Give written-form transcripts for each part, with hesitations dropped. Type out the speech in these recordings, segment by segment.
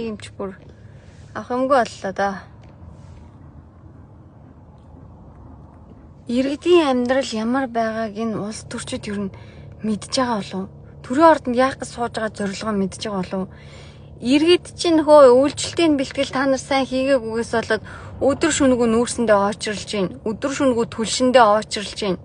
Юмч бүр авах юмгүй боллоо да. Иргэдийн амьдрал ямар байгааг энэ улс төрчид ер нь мэдж байгаа болов. Төрийн ордонд яах гэж сууж байгаа зорилгоо мэдж байгаа болов. Иргэд чинь нөхөө үйлчлэлтийн бэлтгэл та нар сайн хийгээгүйгээс болоод өдөр шөнөгүй нүүрсэндээ очирлж байна. Өдөр шөнөгүй түлшиндээ очирлж байна.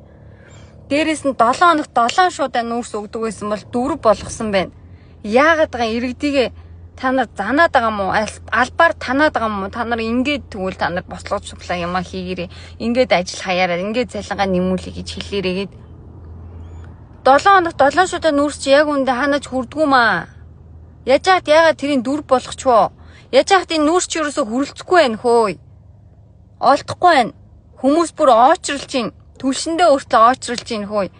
Дээрээс нь 7 хоногт 7 шуудаа нүүрс өгдөг байсан бол 4 болгосон байна. Яагаад байгаа иргэдийгээ та нар занаад байгаа мó? Албаар танаад байгаа мó? Та нар ингээд тэгвэл та нар бослогч суглаа юмаа хийгээрээ. Ингээд ажил хаяараа, ингээд цалингаа нэмүүлээ гэж хэлээрээгээд 7 хоногт 7 шуудаа нүүрс чи яг үндэ ханаач хүрдгүү маа. Яжаад яагаад тэрийг 4 болгочихвоо? Яжаад энэ нүүрс чи ерөөсө хүрэлцэхгүй байх хөөе. Олдохгүй байх. Хүмүүс бүр оочрлж чинь, түлшиндээ өөртөө оочрлж чинь хөөе.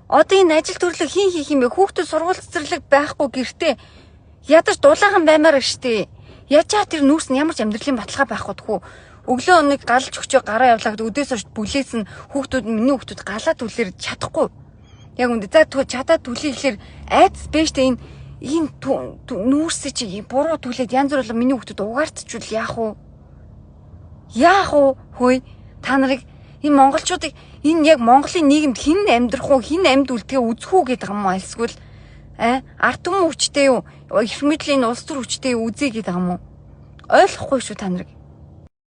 Одоо энэ ажил төрлөг хин хийх юм бэ? Хүүхдүүд сургууль цэцэрлэг байхгүй гэртээ ядаж дулаахан баймаар штэ. Яжаа тэр нүүрс нь ямар ч амьдралын баталгаа байхгүй тхүү. Өглөө өнөг галж өгчөө гараа явлаа гэдэг өдөөс хойш бүлээс нь хүүхдүүд миний хүүхдүүд галаа түлээр чадахгүй. Яг үндэ за чадаад түлээ гэхэлэр айдас бэжтэй энэ нүүрсээ чи буруу түлээд янз бүр миний хүүхдүүд угаартчвал яах вэ? Яах вэ? Хөөе та нарыг энэ монголчуудыг энэ яг Монголын нийгэмд хэн амьдрах уу, хэн амьд үлдэхээ үзэх үү гэдэг юм уу? Эсвэл ард түмэн хүчтэй юу? Их мэдлийн улс төр хүчтэй юу үзье гэдэг юм уу? Ойлгохгүй шүү та нарыг.